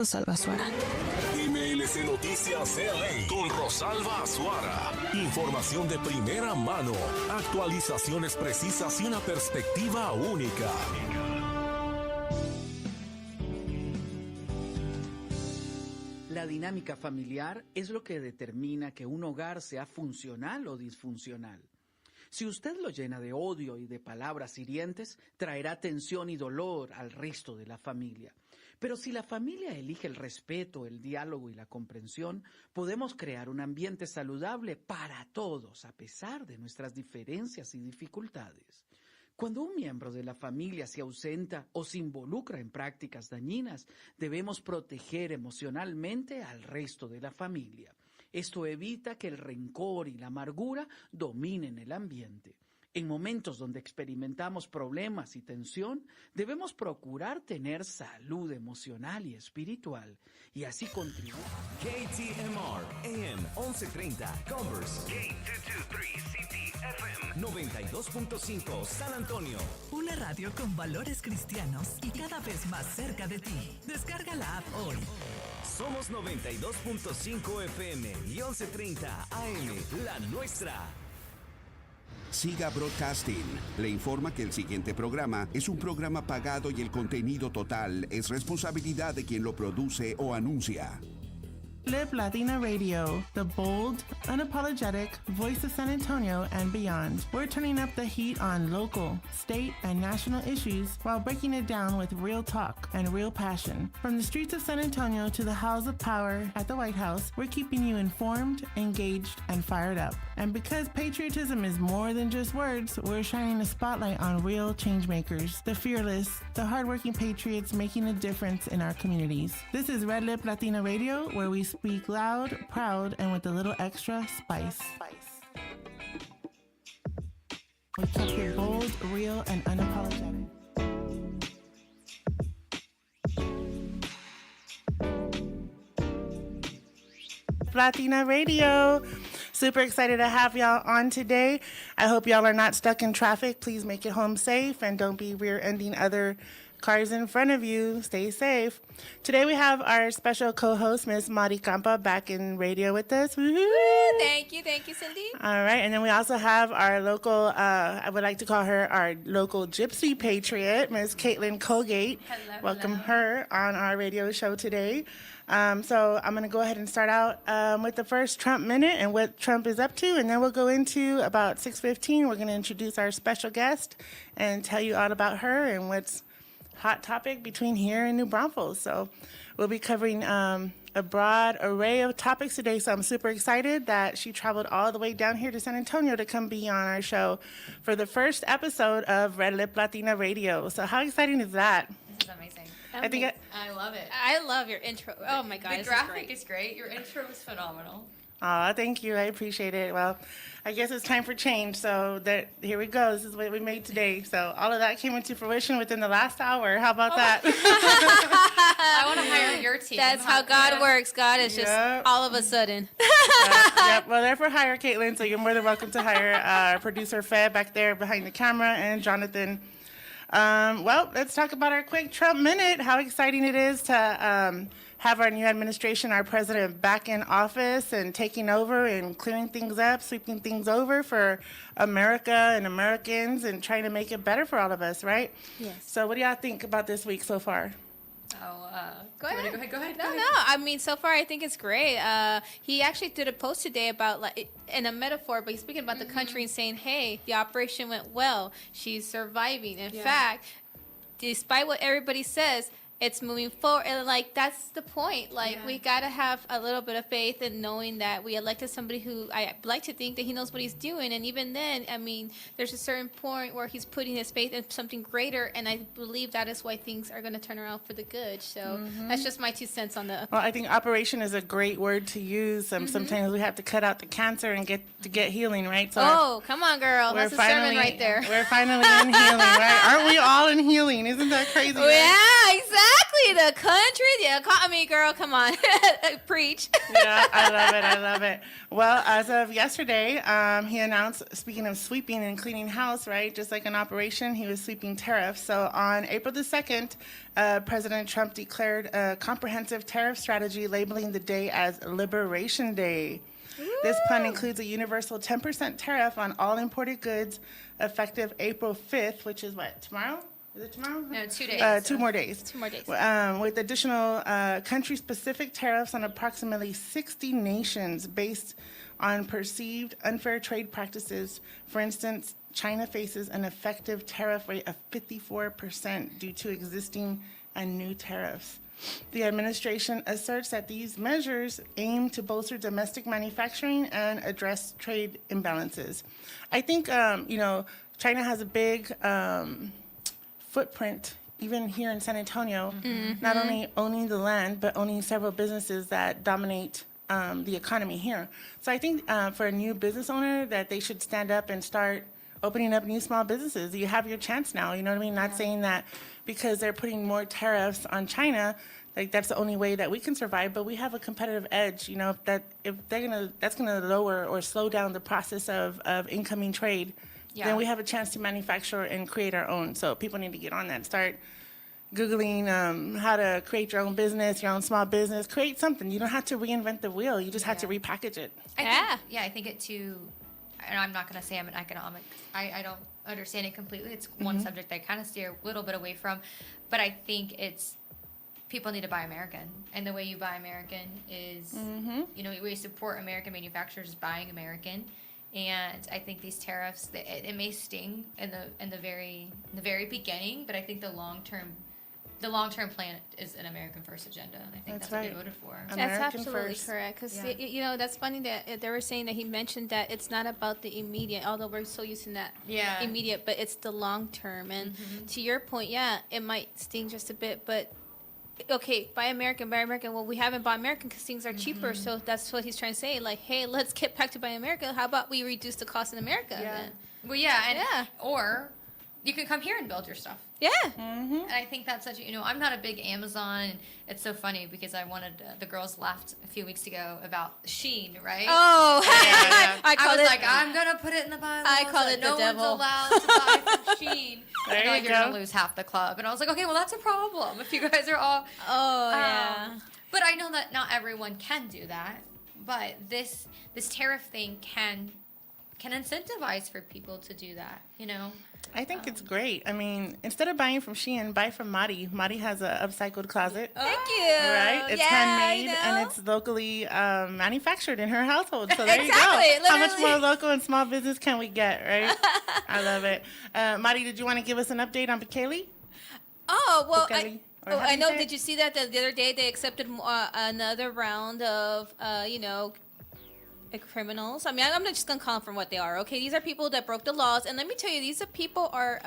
Rosalba Azuara. MLC Noticias CLA con Rosalba Azuara. Información de primera mano, actualizaciones precisas y una perspectiva única. La dinámica familiar es lo que determina que un hogar sea funcional o disfuncional. Si usted lo llena de odio y de palabras hirientes, traerá tensión y dolor al resto de la familia. Pero si la familia elige el respeto, el diálogo y la comprensión, podemos crear un ambiente saludable para todos, a pesar de nuestras diferencias y dificultades. Cuando un miembro de la familia se ausenta o se involucra en prácticas dañinas, debemos proteger emocionalmente al resto de la familia. Esto evita que el rencor y la amargura dominen el ambiente. En momentos donde experimentamos problemas y tensión, debemos procurar tener salud emocional y espiritual y así contribuir. KTMR AM 1130 Converse K223 CTFM 92.5 San Antonio. Una radio con valores cristianos y cada vez más cerca de ti. Descarga la app hoy. Somos 92.5 FM y 1130 AM, la nuestra. Siga Broadcasting. Le informa que el siguiente programa es un programa pagado y el contenido total es responsabilidad de quien lo produce o anuncia. Lip Latina Radio, the bold, unapologetic voice of San Antonio and beyond. We're turning up the heat on local, state, and national issues while breaking it down with real talk and real passion. From the streets of San Antonio to the halls of power at the White House, we're keeping you informed, engaged, and fired up. And because patriotism is more than just words, we're shining a spotlight on real changemakers, the fearless, the hardworking patriots making a difference in our communities. This is Red Lip Latina Radio, where we speak loud, proud, and with a little extra spice. We keep it bold, real, and unapologetic. Latina Radio. Super excited to have y'all on today. I hope y'all are not stuck in traffic. Please make it home safe and don't be rear-ending other cars in front of you. Stay safe. Today we have our special co-host, Miss Mari Campa, back in radio with us. Woo-hoo! Thank you, Cindy. All right, and then we also have our local, I would like to call her our local gypsy patriot, Miss Caitlin Colgate. Hello, Welcome hello. her on our radio show today. So I'm going to go ahead and start out with the first Trump Minute and what Trump is up to, and then we'll go into about 6:15. We're going to introduce our special guest and tell you all about her and what's hot topic between here and New Braunfels. So we'll be covering a broad array of topics today. So I'm super excited that she traveled all the way down here to San Antonio to come be on our show for the first episode of Red Lip Latina Radio. So how exciting is that? This is amazing. I think I love it. I love your intro. Oh my God, The this graphic is is great. Your intro was phenomenal. Aw, thank you. I appreciate it. Well, I guess it's time for change. So here we go. This is what we made today. So all of that came into fruition within the last hour. How about that? I want to hire your team. That's how God works. God is just all of a sudden. Yep. Well, they're for hire, Caitlin. So you're more than welcome to hire our producer, Fed, back there behind the camera, and Jonathan. Well, let's talk about our quick Trump Minute. How exciting it is to have our new administration, our president, back in office and taking over and clearing things up, sweeping things over for America and Americans and trying to make it better for all of us, right? Yes. So what do y'all think about this week so far? Go ahead. No. I mean, so far I think it's great. He actually did a post today about, like, in a metaphor, but he's speaking about the country and saying, "Hey, the operation went well. She's surviving. In fact, despite what everybody says, it's moving forward." And, like, that's the point. Like, we got to have a little bit of faith in knowing that we elected somebody who I like to think that he knows what he's doing. And even then, I mean, there's a certain point where he's putting his faith in something greater. And I believe that is why things are going to turn around for the good. So that's just my 2 cents on the. Well, I think operation is a great word to use. Sometimes we have to cut out the cancer and get healing, right? So come on, girl. That's a sermon right there. We're finally in healing, right? Aren't we all in healing? Isn't that crazy? Yeah, exactly. The country, the economy, girl, come on. Preach. Yeah, I love it. Well, as of yesterday, he announced, speaking of sweeping and cleaning house, right, just like an operation, he was sweeping tariffs. So on April the 2nd, President Trump declared a comprehensive tariff strategy, labeling the day as Liberation Day. This plan includes a universal 10% tariff on all imported goods effective April 5th, which is what, tomorrow? Is it tomorrow? No, 2 days. 2 more days. 2 more days. With additional country-specific tariffs on approximately 60 nations based on perceived unfair trade practices. For instance, China faces an effective tariff rate of 54% due to existing and new tariffs. The administration asserts that these measures aim to bolster domestic manufacturing and address trade imbalances. I think, China has a big footprint, even here in San Antonio, not only owning the land, but owning several businesses that dominate the economy here. So I think for a new business owner that they should stand up and start opening up new small businesses. You have your chance now, you know what I mean? Not saying that because they're putting more tariffs on China, like that's the only way that we can survive, but we have a competitive edge, that that's gonna lower or slow down the process of incoming trade. Then we have a chance to manufacture and create our own. So people need to get on that. Start Googling how to create your own business, your own small business. Create something. You don't have to reinvent the wheel. You just have to repackage it. I think it too, and I'm not going to say I'm an economic, I don't understand it completely. It's one subject I kind of steer a little bit away from. But I think it's, people need to buy American. And the way you buy American is, the way you support American manufacturers is buying American. And I think these tariffs, it may sting in the very beginning, but I think the long term plan is an American first agenda. I think that's what they voted for. That's absolutely correct. Because that's funny that they were saying that he mentioned that it's not about the immediate, although we're so used to that immediate, but it's the long term. And to your point, it might sting just a bit, but. Okay, buy American. Well, we haven't bought American because things are cheaper. So that's what he's trying to say. Like, hey, let's get back to buy American. How about we reduce the cost in America then? Well, or you can come here and build your stuff. Yeah. And I think that's such I'm not a big Amazon. It's so funny because I wanted, the girls laughed a few weeks ago about Shein, right? Oh, I was like, I'm going to put it in the Bible. I call it the devil. No one's allowed to buy from Shein. There you you're going to lose half the club. And I was like, okay, well, that's a problem if you guys are all. But I know that not everyone can do that. But this tariff thing can incentivize for people to do that, I think it's great. I mean, instead of buying from Shein, buy from Madi. Madi has an upcycled closet. Thank you. Right? It's handmade and it's locally manufactured in her household. So there you go. Literally. How much more local and small business can we get, right? I love it. Madi, did you want to give us an update on Bukele? Oh, well, I know. Did Did you see that the other day they accepted another round of, criminals? I mean, I'm not just gonna call them from what they are. Okay, these are people that broke the laws, and let me tell you, these are people are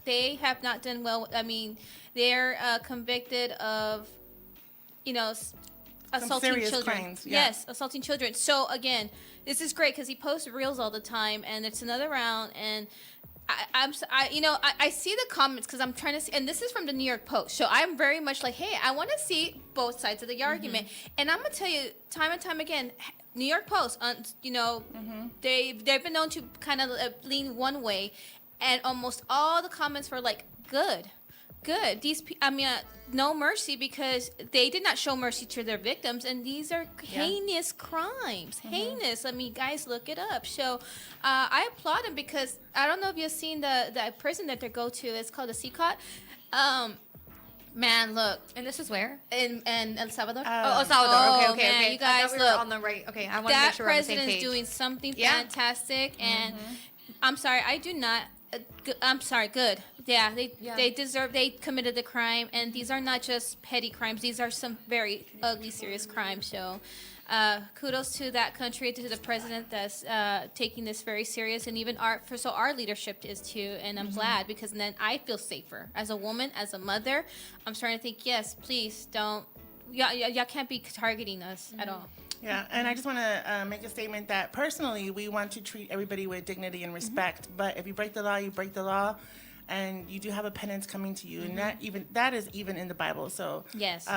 they have not done well. I mean, they're convicted of, assaulting children. Crimes, Yes, assaulting children. So again, this is great because he posts reels all the time, and it's another round. And I see the comments because I'm trying to see, and this is from the New York Post. So I'm very much like, hey, I want to see both sides of the argument, and I'm gonna tell you time and time again. New York Post, they've been known to kind of lean one way, and almost all the comments were like, good. No mercy, because they did not show mercy to their victims, and these are heinous crimes. Heinous. I mean, guys, look it up. So I applaud them because I don't know if you've seen the prison that they go to. It's called the CCOT. Man, look. And this is where? In El Salvador. El Salvador. Okay. Man, you guys, we look. were on the right. Okay, I want to make sure we're on the same page. That president is doing something fantastic, and I'm sorry, I do not. I'm sorry, good. Yeah, they deserve. They committed the crime, and these are not just petty crimes. These are some very ugly, serious crimes. So, kudos to that country, to the president that's taking this very serious, and even our leadership is too. And I'm glad, because then I feel safer as a woman, as a mother. I'm starting to think, yes, please don't. Y'all can't be targeting us at all. Yeah, and I just want to make a statement that personally, we want to treat everybody with dignity and respect. But if you break the law, you break the law. and you do have a penance coming to you, and that is even in the Bible. So Yes.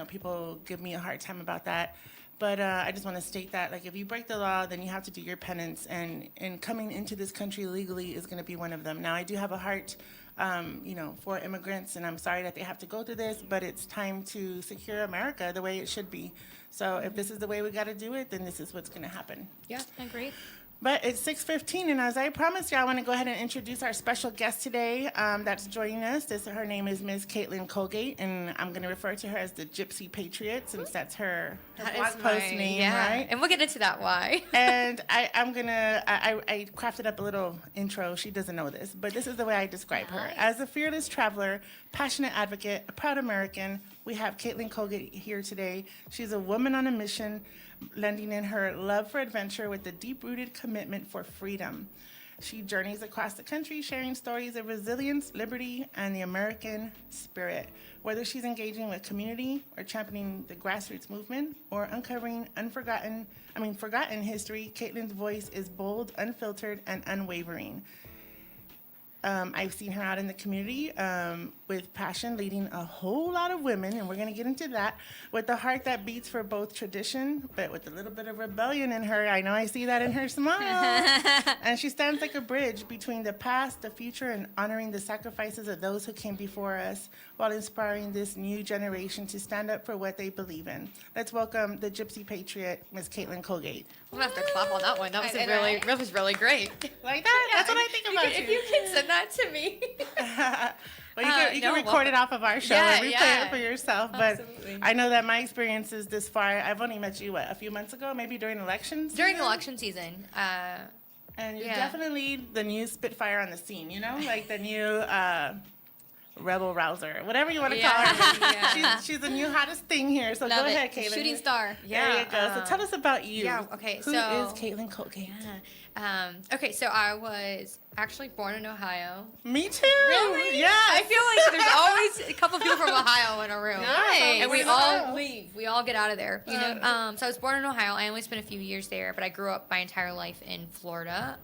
People give me a hard time about that. But I just want to state that, like, if you break the law, then you have to do your penance, and coming into this country legally is going to be one of them. Now, I do have a heart, for immigrants, and I'm sorry that they have to go through this, but it's time to secure America the way it should be. So if this is the way we got to do it, then this is what's going to happen. Yeah, agreed. But it's 6:15, and as I promised you, I want to go ahead and introduce our special guest today that's joining us. Her name is Ms. Caitlin Colgate, and I'm going to refer to her as the Gypsy Patriot, since that's her blog post name, right? And we'll get into that why. And I crafted up a little intro. She doesn't know this, but this is the way I describe her. As a fearless traveler, passionate advocate, a proud American, we have Caitlin Colgate here today. She's a woman on a mission, lending in her love for adventure with a deep-rooted commitment for freedom. She journeys across the country sharing stories of resilience, liberty, and the American spirit. Whether she's engaging with community or championing the grassroots movement or uncovering forgotten history, Caitlin's voice is bold, unfiltered, and unwavering. I've seen her out in the community with passion, leading a whole lot of women, and we're going to get into that, with a heart that beats for both tradition, but with a little bit of rebellion in her. I know I see that in her smile. And she stands like a bridge between the past, the future, and honoring the sacrifices of those who came before us, while inspiring this new generation to stand up for what they believe in. Let's welcome the Gypsy Patriot, Ms. Caitlin Colgate. I'm going to have to clap on that one. That was really great. Like that? That's what I think about you. If you can send that to me. Well, you can record it off of our show and replay it for yourself. But absolutely. I know that my experiences this far, I've only met you, a few months ago, maybe during elections? During election season. And you're definitely the new Spitfire on the scene, like the new rebel rouser, whatever you want to call her. She's the new hottest thing here. So go ahead, Caitlin. Shooting star. There you go. So tell us about you. Yeah, okay. Who is Caitlin Colgate? Okay, so I was actually born in Ohio. Me too. Really? Yeah. I feel like there's always a couple people from Ohio in a room. Nice. And we all leave. We all get out of there. So I was born in Ohio. I only spent a few years there, but I grew up my entire life in Florida.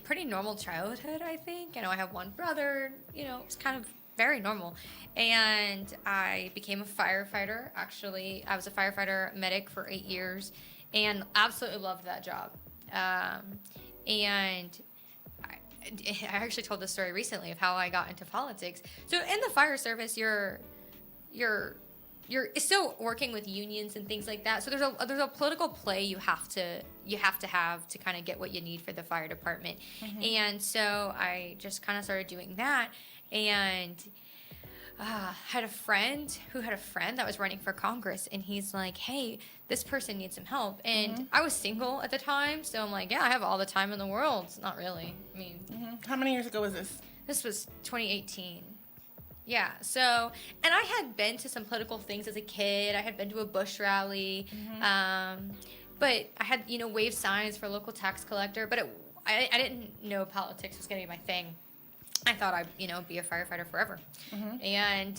Pretty normal childhood, I think. I have one brother. It's kind of very normal. And I became a firefighter. Actually, I was a firefighter medic for 8 years and absolutely loved that job. And I actually told this story recently of how I got into politics. So in the fire service, you're still working with unions and things like that. So there's a political play you have to have to kind of get what you need for the fire department. Mm-hmm. And so I just kind of started doing that, and had a friend who had a friend that was running for Congress, and he's like, hey, this person needs some help. And I was single at the time, so I'm like, yeah, I have all the time in the world. Not really. I mean, how many years ago was this? This was 2018. Yeah, so, and I had been to some political things as a kid. I had been to a Bush rally, but I had, wave signs for a local tax collector, but I didn't know politics was going to be my thing. I thought I'd, be a firefighter forever. And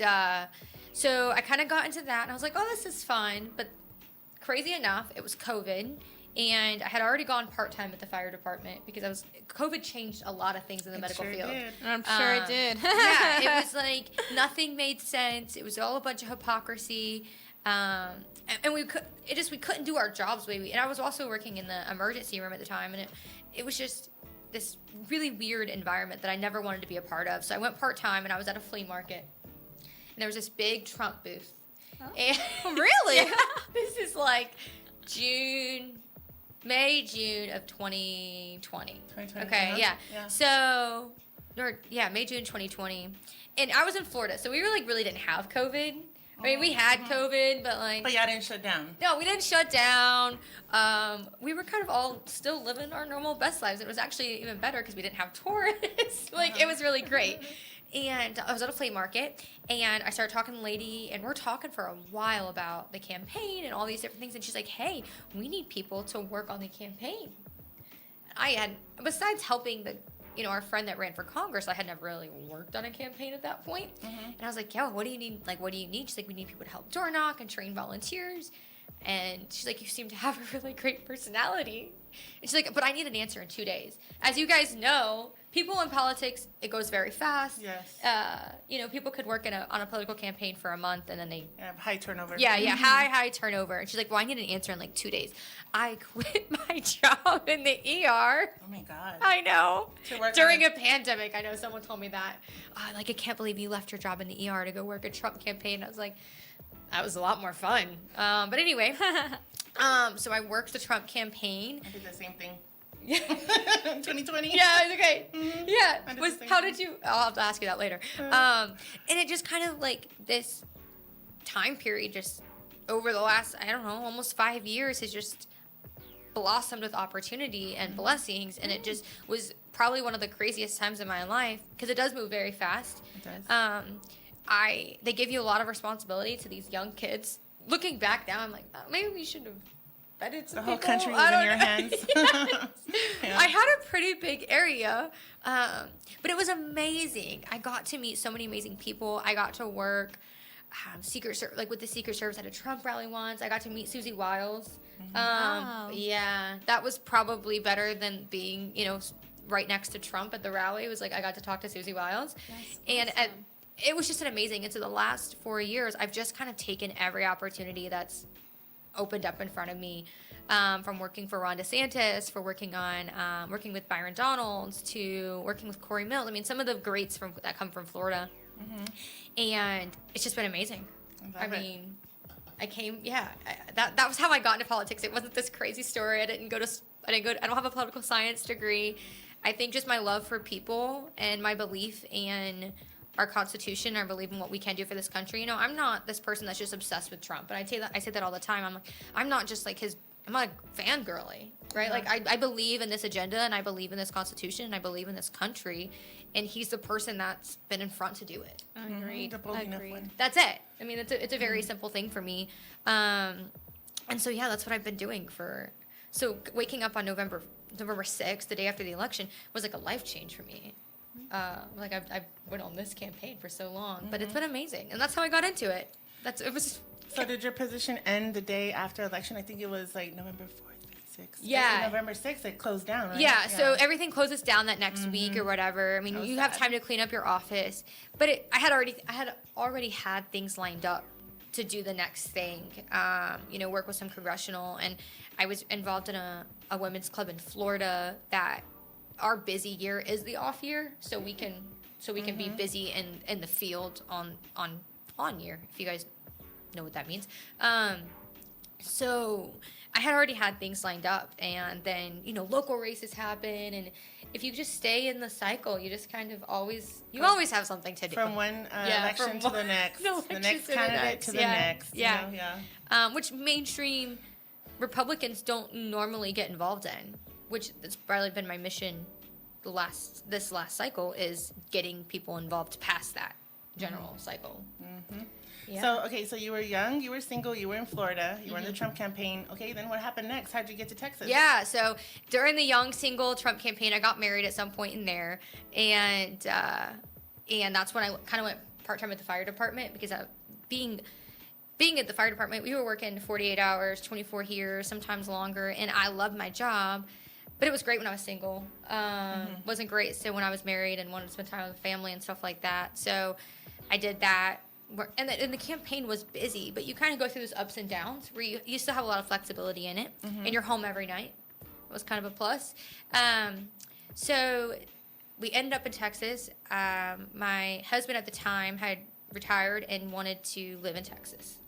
so I kind of got into that, and I was like, oh, this is fun. But crazy enough, it was COVID. And I had already gone part-time at the fire department because COVID changed a lot of things in the medical field. Did. I'm sure it did. Yeah, it was like nothing made sense. It was all a bunch of hypocrisy. And we couldn't do our jobs and I was also working in the emergency room at the time, and it was just this really weird environment that I never wanted to be a part of. So I went part-time, and I was at a flea market. And there was this big Trump booth. Oh. And Really? Yeah, this is like May, June of 2020. Okay, yeah. So, May, June 2020. And I was in Florida, so we really didn't have COVID. I mean, we had COVID, but But y'all didn't shut down. No, we didn't shut down. We were kind of all still living our normal best lives. It was actually even better because we didn't have tourists. It was really great. And I was at a flea market, and I started talking to the lady, and we're talking for a while about the campaign and all these different things. And she's like, hey, we need people to work on the campaign. I had, besides helping our friend that ran for Congress, I had never really worked on a campaign at that point. And I was like, yo, what do you need? What do you need? She's like, we need people to help door knock and train volunteers. And she's like, you seem to have a really great personality. And she's like, but I need an answer in 2 days. As you guys know, people in politics, it goes very fast. Yes. You know, people could work on a political campaign for a month and then they... High turnover. Yeah, high turnover. And she's like, well, I need an answer in like 2 days. I quit my job in the ER. Oh my God. I know. To work During on- a pandemic. I know someone told me that. Oh, like, I can't believe you left your job in the ER to go work a Trump campaign. I was like, that was a lot more fun. But anyway, so I worked the Trump campaign. I did the same thing. 2020. Yeah, it's okay. Mm-hmm. Yeah. I did the same How thing. did you? I'll have to ask you that later. And it just kind of like this time period, just over the last, I don't know, almost 5 years, has just blossomed with opportunity and blessings, and it just was probably one of the craziest times in my life because it does move very fast. It does. They give you a lot of responsibility to these young kids. Looking back now, I'm like, oh, maybe we should have vetted some The whole people. country was I in don't your know. hands. Yes. Yeah. I had a pretty big area, but it was amazing. I got to meet so many amazing people. I got to work with the Secret Service at a Trump rally once. I got to meet Susie Wiles. Wow. Yeah, that was probably better than being, right next to Trump at the rally. It was like I got to talk to Susie Wiles. That's awesome. It was just an amazing. And so the last 4 years, I've just kind of taken every opportunity that's opened up in front of me, from working for Ron DeSantis, for working with Byron Donalds, to working with Corey Mills. I mean, some of the greats that come from Florida. And it's just been amazing. I mean, that was how I got into politics. It wasn't this crazy story. I don't have a political science degree. I think just my love for people and my belief in our Constitution, I believe in what we can do for this country. I'm not this person that's just obsessed with Trump, and I say that all the time. I'm not just like I'm not fangirly, right? Yeah. Like I believe in this agenda, and I believe in this Constitution, and I believe in this country, and he's the person that's been in front to do it. Agreed. The bold enough one. That's it. I mean, it's a very simple thing for me. And so, yeah, that's what I've been doing so waking up on November 6th, the day after the election, was like a life change for me. Like I went on this campaign for so long, but it's been amazing. And that's how I got into it. So did your position end the day after election? I think it was like November 4th, 6th. Yeah. November 6th, it closed down, right? Yeah, so everything closes down that next week or whatever. I mean, That was you have sad. time to clean up your office. But I had already had things lined up to do the next thing. Work with some congressional, and I was involved in a women's club in Florida that our busy year is the off year, so we can be busy in the field on year, if you guys know what that means. So I had already had things lined up, and then local races happen, and if you just stay in the cycle, you just kind of always have something to do. From one election to the next, the next candidate to the next. Yeah. Which mainstream Republicans don't normally get involved in, which has probably been my mission this last cycle, is getting people involved past that general cycle. Yeah. So you were young, you were single, you were in Florida, you were in the Trump campaign. Okay, then what happened next? How'd you get to Texas? Yeah, so during the young single Trump campaign, I got married at some point in there, and that's when I kind of went part-time at the fire department, because being at the fire department, we were working 48 hours, 24 here, sometimes longer, and I loved my job. But it was great when I was single. Wasn't great so when I was married and wanted to spend time with the family and stuff like that. So I did that. And the campaign was busy, but you kind of go through those ups and downs where you still have a lot of flexibility in it, and you're home every night. It was kind of a plus. So we ended up in Texas. My husband at the time had retired and wanted to live in Texas.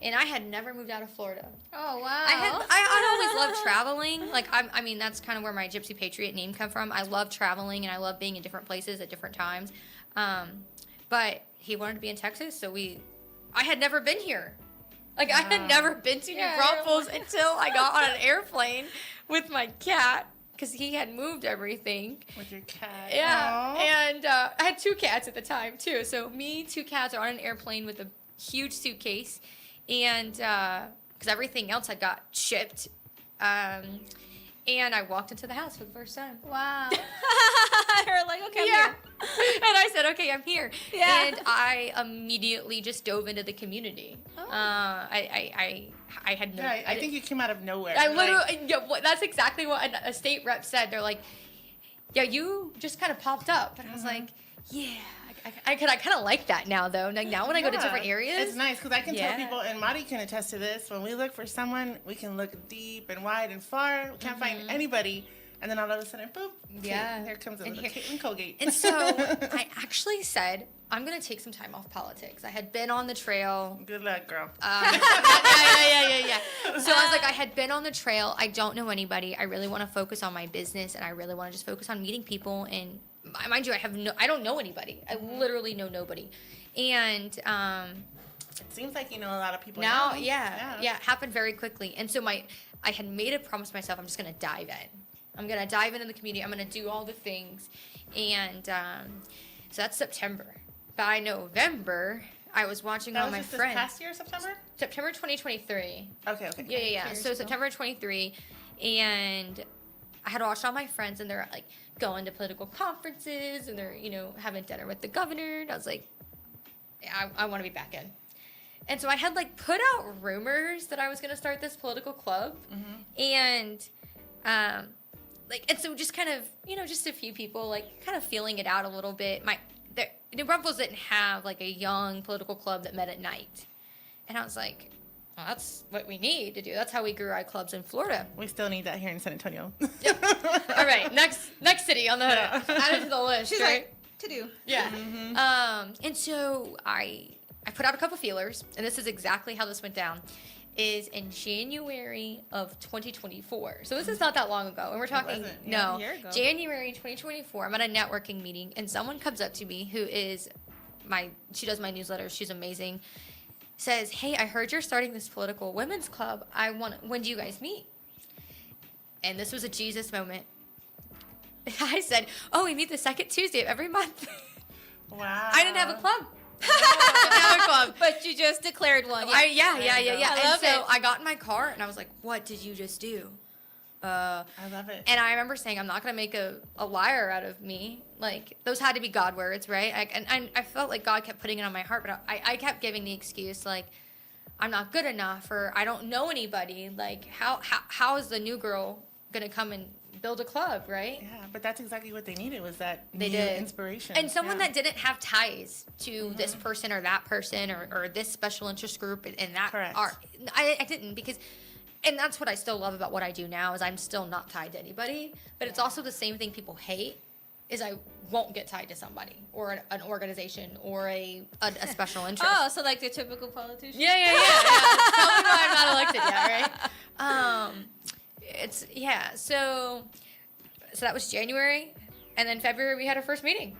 And I had never moved out of Florida. Oh, wow. I always loved traveling. Like, I mean, that's kind of where my Gypsy Patriot name come from. I love traveling, and I love being in different places at different times. But he wanted to be in Texas, so I had never been here. Like, I had never been to New Braunfels until I got on an airplane with my cat, because he had moved everything. With your cat. Yeah. Aww. And I had 2 cats at the time, too. So me, 2 cats are on an airplane with a huge suitcase. And because everything else had got shipped. And I walked into the house for the first time. Wow. You're like, okay, I'm here. And I said, okay, I'm here. Yeah. And I immediately just dove into the community. Oh. I had no... I think you came out of nowhere. I literally... that's exactly what a state rep said. They're like, yeah, you just kind of popped up. And I was like, yeah... I kind of like that now, though. Like, now when I go to different areas... It's nice, because I can tell people, and Mari can attest to this, when we look for someone, we can look deep and wide and far. We can't find anybody. And then all of a sudden, boop. Yeah. Here comes a little Caitlin Colgate. And so I actually said, I'm going to take some time off politics. I had been on the trail. Good luck, girl. Yeah. So I was like, I had been on the trail. I don't know anybody. I really want to focus on my business, and I really want to just focus on meeting people. And mind you, I don't know anybody. I literally know nobody. And it seems like you know a lot of people now. Yeah, it happened very quickly. And so I had made a promise to myself, I'm just going to dive in. I'm going to dive into the community. I'm going to do all the things. And so that's September. By November, I was watching all my friends. This past year, September? September 2023. Okay. Yeah. So September 23. And I had watched all my friends, and they're like going to political conferences, and they're, having dinner with the governor. And I was like, yeah, I want to be back in. And so I had like put out rumors that I was going to start this political club. And and so just kind of, just a few people like kind of feeling it out a little bit. New Braunfels didn't have like a young political club that met at night. And I was like, well, that's what we need to do. That's how we grew our clubs in Florida. We still need that here in San Antonio. Yep. All right, next city on the add it to the list. She's right? like, to do. Yeah. And so I put out a couple feelers, and this is exactly how this went down. Is in January of 2024. So this is not that long ago. And we're talking, a year ago. January 2024. I'm at a networking meeting, and someone comes up to me who is she does my newsletter. She's amazing. Says, hey, I heard you're starting this political women's club. When do you guys meet? And this was a Jesus moment. I said, oh, we meet the second Tuesday of every month. Wow. I didn't have a club. Club. But you just declared one. Yeah. I love it. I got in my car, and I was like, what did you just do? I love it. And I remember saying, I'm not going to make a liar out of me. Like, those had to be God words, right? And I felt like God kept putting it on my heart, but I kept giving the excuse, like, I'm not good enough, or I don't know anybody. Like, how is the new girl going to come and build a club, right? Yeah, but that's exactly what they needed, was that they new did. Inspiration. And someone that didn't have ties to this person or that person or this special interest group and that. Correct. I didn't, because, and that's what I still love about what I do now, is I'm still not tied to anybody, but it's also the same thing people hate, is I won't get tied to somebody or an organization or a special interest. Oh, so like the typical politician? Yeah. Tell me why I'm not elected yet, right? So that was January, and then February we had our first meeting,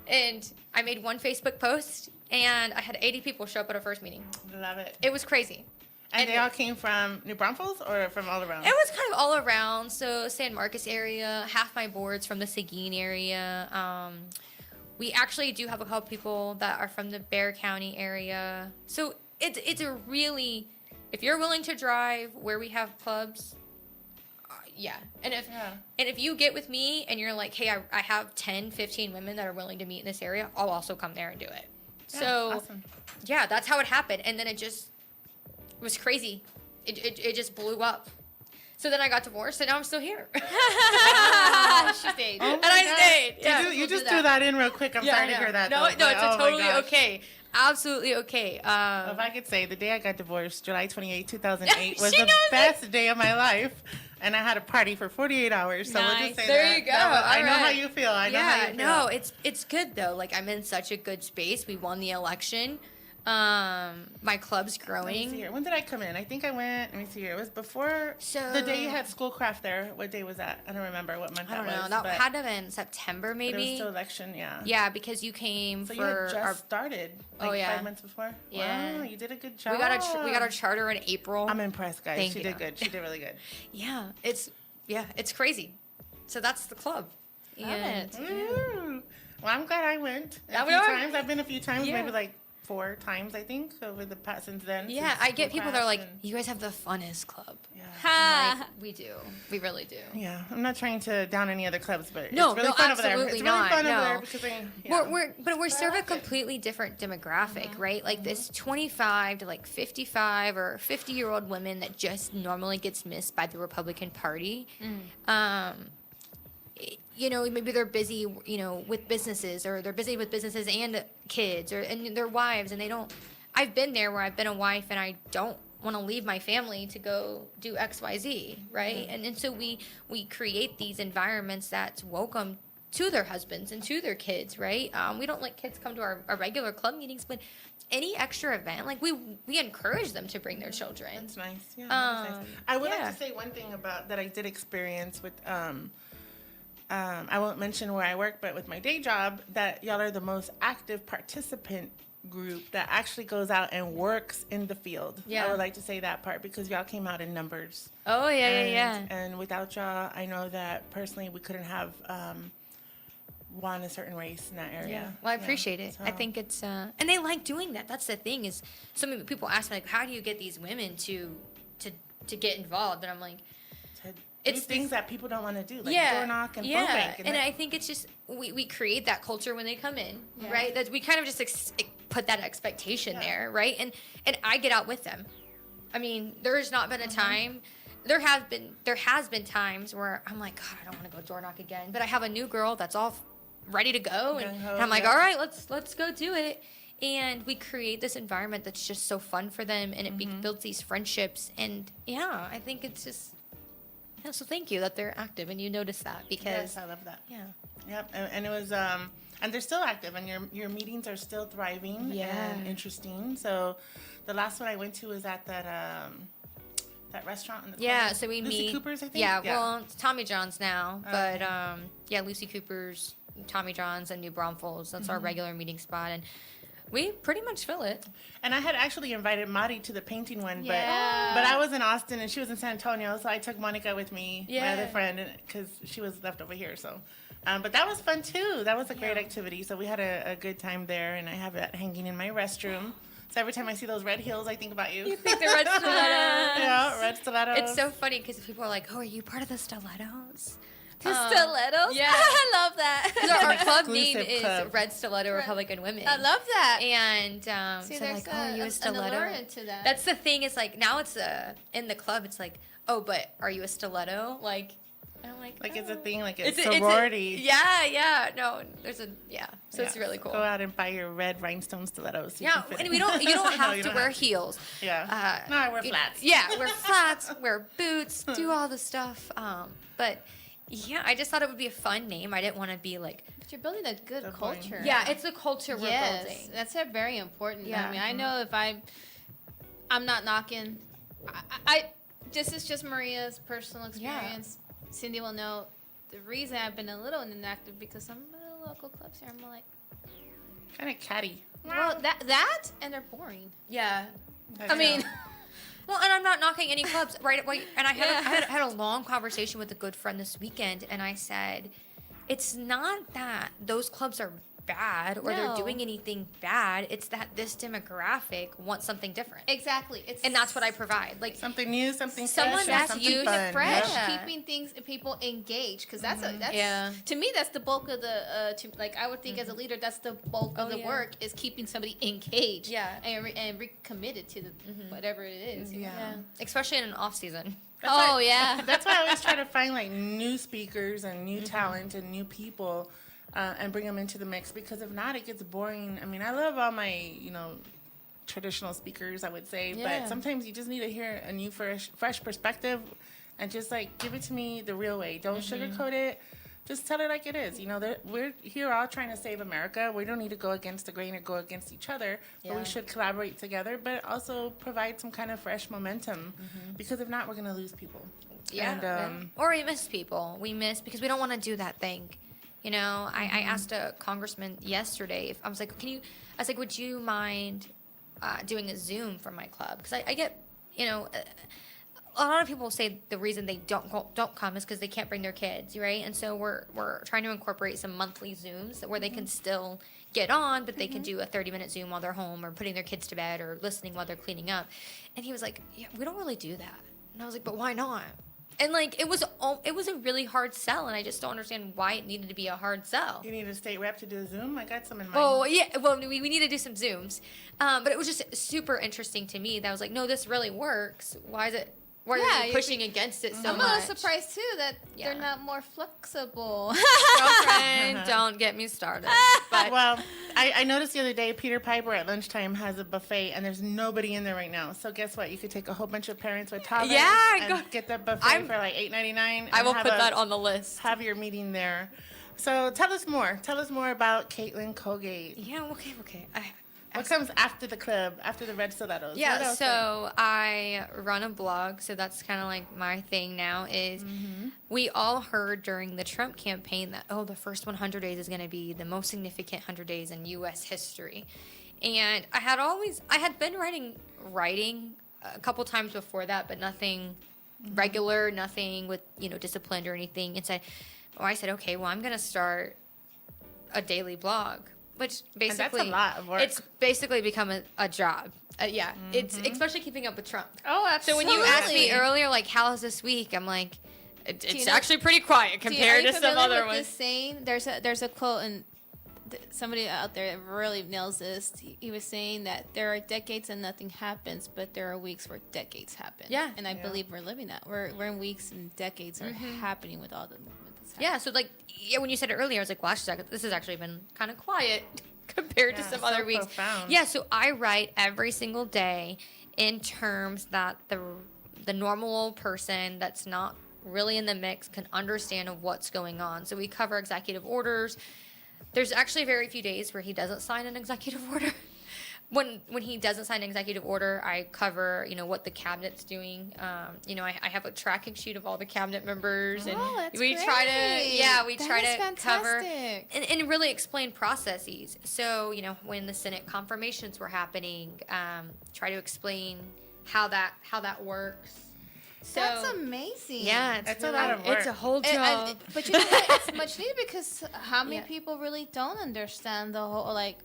and I made one Facebook post, and I had 80 people show up at our first meeting. Love it. It was crazy. And they all came from New Braunfels or from all around? It was kind of all around. So San Marcos area, half my board's from the Seguin area. We actually do have a couple people that are from the Bexar County area. So it's a really, if you're willing to drive where we have clubs, yeah. And if you get with me and you're like, hey, I have 10, 15 women that are willing to meet in this area, I'll also come there and do it. Yeah, so, awesome. Yeah, that's how it happened. And then it was crazy. It just blew up. So then I got divorced, and now I'm still here. She stayed. Oh, and I stayed. Yeah, you just threw that in real quick. I'm sorry to hear that. No, though, it's totally okay. Absolutely okay. If I could say, the day I got divorced, July 28, 2008, was She the knows best day of my life. And I had a party for 48 hours. So we'll Nice. just say There that. you go. I know All how right. you feel. I know how you feel. No, it's good though. Like, I'm in such a good space. We won the election. My club's Let me see growing. here. When did I come in? I think I went, let me see here. It was before So- the day you had Schoolcraft there. What day was that? I don't remember what month I don't that know. was. That but, had to have been September, but it was maybe. still election, yeah. Yeah, because you came So for you had just our. started, Oh, like yeah. 5 months before? Yeah. Wow, you did a good job. We got our charter in April. I'm impressed, guys. Thank She you. did good. She did really good. Yeah, it's crazy. So that's the club. Love And it. Woo. Well, I'm glad I went a Yeah, we few are. times. I've been a few times, Yeah. maybe like 4 times, I think, over the past since then. Yeah, since I get school people that are like, passed, and- you guys have the funnest club. Yeah. I'm like, we do. We really do. Yeah, I'm not trying to down any other clubs, but No, it's really no, fun over there. absolutely It's really not, fun over no. there because We serve a completely different demographic, right? Like this 25 to like 55 or 50-year-old women that just normally gets missed by the Republican Party. You know, maybe they're busy, you know, with businesses, or they're busy with businesses and kids, and their wives, and they don't. I've been there where I've been a wife and I don't want to leave my family to go do XYZ, right? And so we create these environments that's welcome to their husbands and to their kids, right? We don't let kids come to our regular club meetings, but any extra event, like we encourage them to bring their children. That's nice. Yeah, that's nice. I would yeah. like to say one thing about that I did experience with I won't mention where I work, but with my day job, that y'all are the most active participant group that actually goes out and works in the field. Yeah. I would like to say that part because y'all came out in numbers. Oh yeah, and, yeah. And without y'all, I know that personally we couldn't have won a certain race in that area. Yeah. Well, I appreciate it. I think it's and they like doing that. That's the thing is, so many people ask me like, how do you get these women to get involved? And I'm like, it's things that people don't want to do, like yeah, door knock and yeah. phone bank. And I think it's just we create that culture when they come in, right? That we kind of just put that expectation there, right? And I get out with them. I mean, there has not been a time. There has been times where I'm like, God, I don't want to go door knock again. But I have a new girl that's all ready to go, and I'm like, all right, let's go do it. And we create this environment that's just so fun for them, and it builds these friendships. And yeah, I think it's just. Yeah, so thank you that they're active and you notice that because yes, I love that. Yeah. Yep. And it was and they're still active and your meetings are still thriving and interesting. So the last one I went to was at that restaurant in the corner. So we Lucy meet Cooper's, I think. Yeah, well, it's Tommy John's now, but Okay. Lucy Cooper's, Tommy John's, and New Braunfels. That's our regular meeting spot, and we pretty much fill it. And I had actually invited Mari to the painting one, but Yeah. I was in Austin and she was in San Antonio, so I took Monica with me, my other friend, because she was left over here. So, but that was fun too. That was a great activity. So we had a good time there, and I have it hanging in my restroom. So every time I see those red heels, I think about you. You think the red stilettos? Yeah, red stilettos. It's so funny because people are like, "Oh, are you part of the stilettos?" The stilettos? Yeah. I love that. Our club name Exclusive is club. Red Stiletto Republican Women. I love that. And See, so there's like, oh, are you a an stiletto? allure to that. That's the thing. It's like now it's in the club. It's like, oh, but are you a stiletto? Like, and I'm like, it's a oh. thing, like it's a- sorority. yeah. No, there's a So it's Yeah, really cool. Go out and buy your red rhinestone stilettos. So you Yeah, can fit and in. you don't No, have you to don't wear have to. heels. Yeah. No, I wear flats. Yeah, wear flats, wear boots, do all the stuff. But yeah, I just thought it would be a fun name. I didn't want to be like. But you're building a good The point. culture. Yeah, it's a culture we're Yes, building. that's very important. Yeah. I mean, I know if I'm not knocking. I this is just Maria's personal experience. Cindy will know the reason I've been a little inactive because some of the local clubs here, I'm like, Kind of catty. well, that and they're boring. Yeah. I mean, Well, and I'm not knocking any clubs, right? And I had a long conversation with a good friend this weekend, and I said, it's not that those clubs are bad or they're No. doing anything bad. It's that this demographic wants something different. exactly. And that's what I provide. Like, Something new, something Someone fresh, that's something used fun. fresh, Yeah. keeping things people engaged because that's Yeah. to me that's the bulk of the like I would think as a leader that's the bulk of the work is keeping somebody engaged and recommitted to the whatever it is. you know? yeah. Especially in an off season. Oh yeah. That's why I always try to find like new speakers and new talent and new people and bring them into the mix because if not, it gets boring. I mean, I love all my, traditional speakers, I would say, but sometimes you just need to hear a new, fresh perspective and just like give it to me the real way. Don't sugarcoat it. Just tell it like it is. We're here all trying to save America. We don't need to go against the grain or go against each other, but we should collaborate together, but also provide some kind of fresh momentum because if not, we're going to lose people. Yeah. And, or we miss people. We miss because we don't want to do that thing. I asked a congressman yesterday if I was like, would you mind doing a Zoom for my club? Because I get, a lot of people say the reason they don't come is because they can't bring their kids, right? And so we're trying to incorporate some monthly Zooms where they can still get on, but they can do a 30-minute Zoom while they're home or putting their kids to bed or listening while they're cleaning up. And he was like, yeah, we don't really do that. And I was like, but why not? And like it was a really hard sell, and I just don't understand why it needed to be a hard sell. You need a state rep to do a Zoom? I got some in mind. Oh yeah, well we need to do some Zooms, but it was just super interesting to me that I was like, no, this really works. Why is it? Why are you pushing against it so I'm much? a little surprised too that they're not more flexible. Girlfriend, don't get me started. But well, I noticed the other day Peter Piper at lunchtime has a buffet, and there's nobody in there right now. So guess what? You could take a whole bunch of parents with toddlers and get the buffet for like $8.99. I will put that on the list. Have your meeting there. So tell us more. Tell us more about Caitlin Colgate. Yeah, okay. What comes after the club, after the Red Stilettos? Yeah, so I run a blog, so that's kind of like my thing now is we all heard during the Trump campaign that, the first 100 days is going to be the most significant 100 days in U.S. history. And I had been writing a couple times before that, but nothing regular, nothing with, disciplined or anything. And I said, okay, well, I'm going to start a daily blog. Which basically, and that's a lot of work. It's basically become a job. It's especially keeping up with Trump. Oh, absolutely. So when you asked me earlier, like, how's this week? I'm like, it's actually pretty quiet compared to some other ones. This saying? There's a quote, and somebody out there that really nails this. He was saying that there are decades and nothing happens, but there are weeks where decades happen. Yeah. And I believe we're living that. We're in weeks and decades are happening with all the movements. Yeah, so like when you said it earlier, I was like, well, this has actually been kind of quiet compared to some other weeks. Profound. Yeah, so I write every single day in terms that the normal person that's not really in the mix can understand of what's going on. So we cover executive orders. There's actually very few days where he doesn't sign an executive order. When he doesn't sign an executive order, I cover, what the cabinet's doing. I have a tracking sheet of all the cabinet members, and that's we great. try to That is cover fantastic. and really explain processes. So, when the Senate confirmations were happening, try to explain how that works. So, that's amazing. Yeah, it's a lot of work. It's a whole job. But you know what? It's much needed because how many people really don't understand the whole like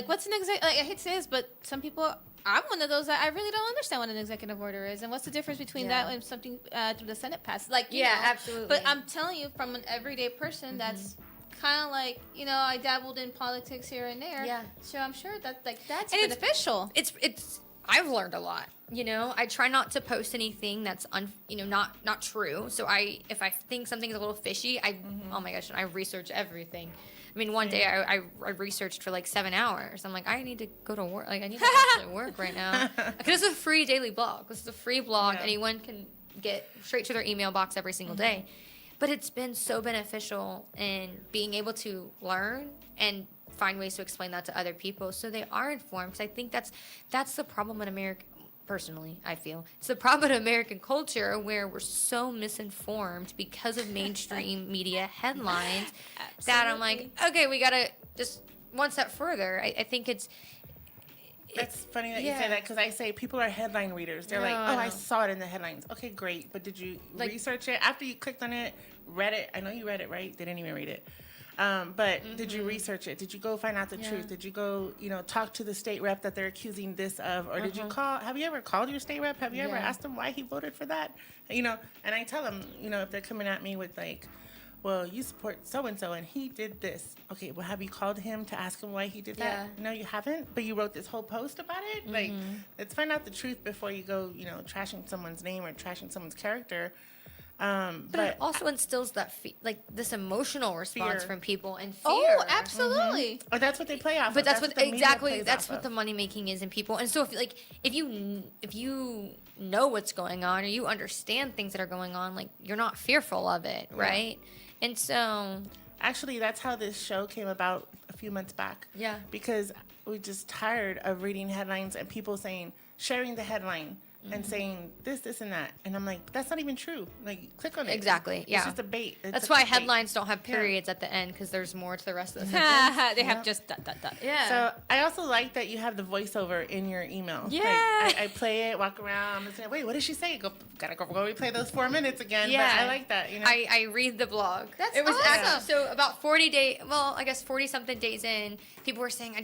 what's an I hate to say this, but some people. I'm one of those that I really don't understand what an executive order is, and what's the difference between that and something through the Senate passed. Absolutely. But I'm telling you, from an everyday person, that's kind of like I dabbled in politics here and there. Yeah. So I'm sure that that's And beneficial. It's I've learned a lot. I try not to post anything that's not true. So if I think something's a little fishy, oh my gosh, I research everything. I mean, one day I researched for like 7 hours. I'm like, I need to go to work. Like, I need to actually work right now. Because it's a free daily blog. This is a free blog. Anyone can get straight to their email box every single day. But it's been so beneficial in being able to learn and find ways to explain that to other people so they are informed. Because I think that's the problem in America. Personally, I feel it's the problem in American culture where we're so misinformed because of mainstream media headlines that I'm like, okay, we gotta just one step further. I think it's funny that you say that because I say people are headline readers. They're like, I saw it in the headlines. Okay, great, but did you research it after you clicked on it, read it? I know you read it, right? They didn't even read it. But did you research it? Did you go find out the truth? Did you go, talk to the state rep that they're accusing this of? Or did you have you ever called your state rep? Have you ever asked them why he voted for that? And I tell them, if they're coming at me with like, well, you support so-and-so and he did this. Okay, well, have you called him to ask him why he did that? No, you haven't, but you wrote this whole post about it? Like, let's find out the truth before you go, trashing someone's name or trashing someone's character. But it also instills that this emotional response fear from people and fear. Oh, absolutely. Or that's what they play off. But that's what the media plays that's off what of. the money making is in people. And so if you know what's going on or you understand things that are going on, like you're not fearful of it, right? And so actually, that's how this show came about a few months back. Yeah. Because we're just tired of reading headlines and people sharing the headline. and saying this, and that. And I'm like, that's not even true. Like, click on it. Exactly. Yeah. It's just a bait. That's why headlines don't have periods at the end, because there's more to the rest of the sentence. They have just ... Yeah. So I also like that you have the voiceover in your email. Yeah. Like, I play it, walk around, and say, wait, what did she say? Gotta go replay those 4 minutes again. Yeah. But I like that. You know. I read the blog. It was awesome. So about 40 something days in, people were saying,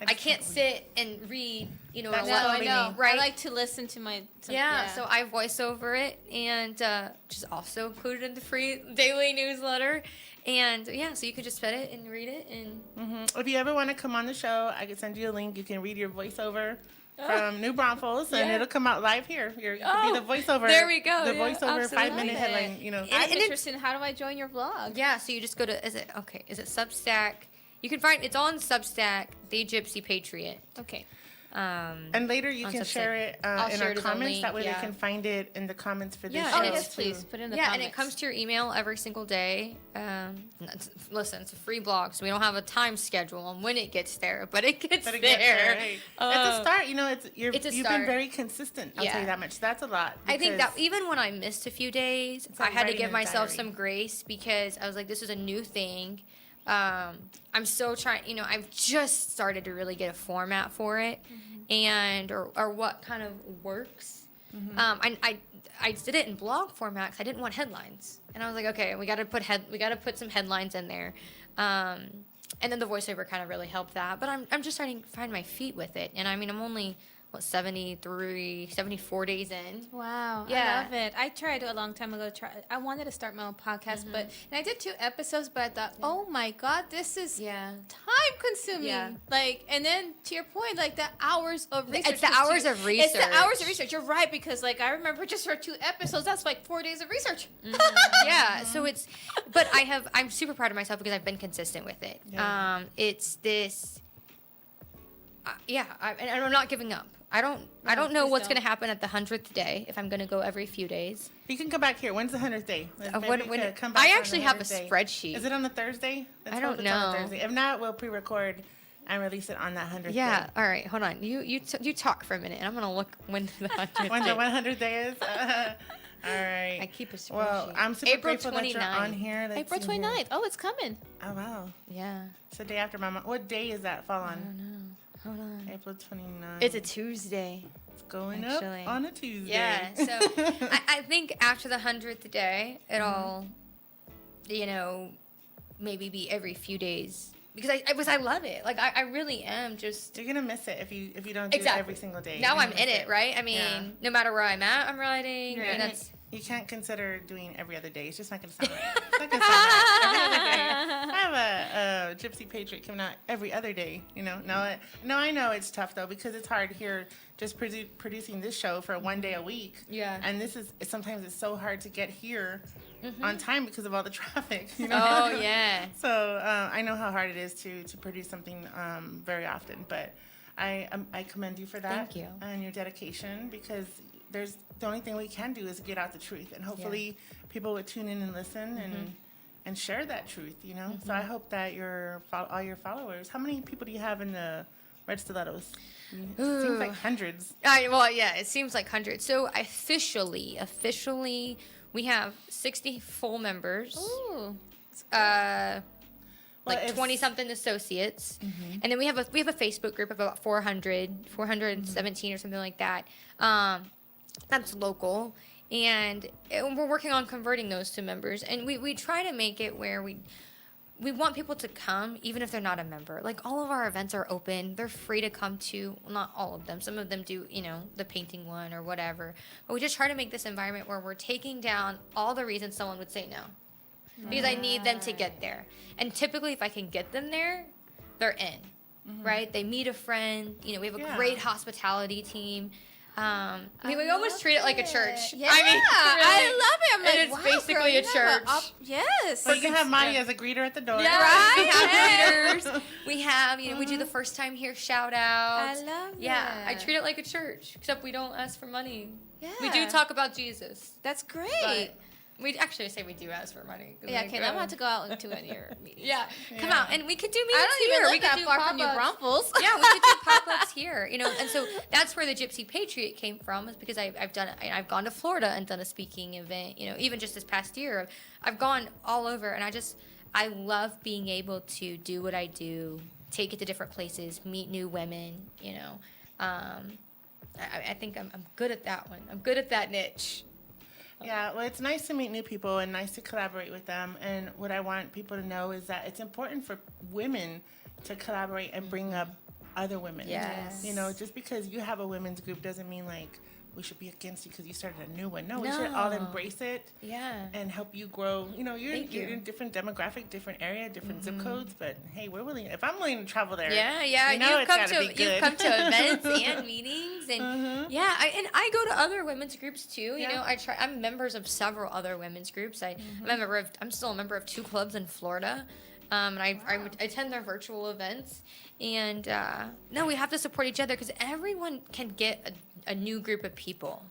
I can't sit and read, That's No, I totally know. me. Right. I like to listen to my... So I voice over it, and which is also included in the free daily newsletter. And so you can just set it and read it. And If you ever want to come on the show, I can send you a link. You can read your voiceover from New Braunfels, and it'll come out live here. You can be the voiceover. There we go. The voiceover absolutely. 5-minute headline. I'm interested in how do I join your vlog? Yeah, so you just go to, is it Substack? You can find, it's on Substack, The Gypsy Patriot. Okay. And later you on can Substack. share it I'll in share our it as a comments. link, That way yeah. they can find it in the comments for this Yeah, show. and yes, too. please put it in the Yeah, comments. and it comes to your email every single day. Listen, it's a free blog, so we don't have a time schedule on when it gets there, but it gets But it there. gets there, right. It's a start. It's a you've start. been very consistent. I'll tell you that much. That's a lot. I think that because even when I missed a few days, It's like I had to writing give a myself diary. some grace, because I was like, this is a new thing. I'm still trying, I've just started to really get a format for it, and or what kind of works. I did it in blog format 'cause I didn't want headlines, and I was like, okay, we got to put some headlines in there. And then the voiceover kind of really helped that, but I'm just starting to find my feet with it, and I mean, I'm only 74 days in. Wow, Yeah. I love it. I tried a long time ago. I wanted to start my own podcast, and I did 2 episodes, but I thought, oh my god, this is time consuming. Yeah. Like, and then to your point, like the hours of research. It's the hours of It's the hours research. of research. You're right, because like I remember just for 2 episodes, that's like 4 days of research. Yeah, so but I'm super proud of myself because I've been consistent with it. Yeah. It's this, and I'm not giving up. I don't know please what's don't. going to happen at the 100th day, if I'm going to go every few days. You can come back here. When's the 100th day? Maybe when- you when- could come back I on the actually have a 100th day. spreadsheet. Is it on the Thursday? Let's I hope don't it's on the know. Thursday. If not, we'll pre-record and release it on that 100th Yeah, day. all right, hold on. You talk for a minute, and I'm going to look when the 100th When the day. 100th day is? All right. I keep a spreadsheet. Well, I'm super April grateful that you're 29th. on here. Let's April see here. 29th. Oh, it's coming. Oh, wow. Yeah, It's the day after my mom. What day is that fall I on? don't know. Hold on. April 29th. It's a Tuesday. It's going actually. up on a Tuesday. Yeah, so I think after the 100th day, it'll, maybe be every few days. Because I love it. Like, I really am just... You're going to miss it if you don't do it every single day. Now You're I'm gonna in miss it, right? I mean, no matter where I'm at, I'm writing. Yeah, And and that's... you can't consider doing every other day. It's just not going to sound right. It's not going to sound right. Every other day. I have a Gypsy Patriot coming out every other day. No, I know it's tough though, because it's hard here just producing this show for 1 day a week. Yeah. And sometimes it's so hard to get here on time because of all the traffic. Oh, yeah. So I know how hard it is to produce something very often, but I commend you for that. Thank you. And your dedication, because the only thing we can do is get out the truth, and hopefully people would tune in and listen and share that truth. So I hope that all your followers. How many people do you have in the Red Stilettos? It seems like hundreds. It seems like hundreds. So officially, we have 60 full members. Ooh. Like if- 20-something associates. And then we have a Facebook group of about 417 or something like that. That's local. And we're working on converting those to members. And we try to make it where we want people to come, even if they're not a member. Like, all of our events are open. They're free to come to. Well, not all of them. Some of them do, the painting one or whatever. But we just try to make this environment where we're taking down all the reasons someone would say no. Because I need them to get there. And typically, if I can get them there, they're in, right? They meet a friend. We have a great hospitality team. We almost treat it like a church. Yeah, I mean, I love it. I'm like, it's wow, basically girl, a you have church. Yes. So you can have Maya as a greeter at the door. Yeah, Right? we have leaders. We have, we do the first time here shout outs. I love Yeah, I that. treat it like a church, except we don't ask for money. Yeah. We do talk about Jesus. That's great. But We actually say we do ask for money. Yeah, okay, I'm about to go out into one of your meetings. Yeah, come out, and we could do meetings I don't here. even live We could that do far from New pop-ups. Braunfels. Yeah, we could do pop-ups here, you know. And so that's where the Gypsy Patriot came from, is because I've gone to Florida and done a speaking event. You know, even just this past year, I've gone all over, and I love being able to do what I do, take it to different places, meet new women. You know, I think I'm good at that one. I'm good at that niche. Yeah, well, it's nice to meet new people and nice to collaborate with them. And what I want people to know is that it's important for women to collaborate and bring up other women. Yes. You know, just because you have a women's group doesn't mean like we should be against you because you started a new one. No, we should all embrace it. Yeah. And help you grow. You know, you're Thank you. in a different demographic, different area, different zip codes. But hey, we're willing. If I'm willing to travel there, Yeah. you know You've it's gotta be good. You've come to events and meetings, and I go to other women's groups too. You know, I'm members of several other women's groups. I'm still a member of 2 clubs in Florida. And I attend their virtual events. And no, we have to support each other because everyone can get a new group of people,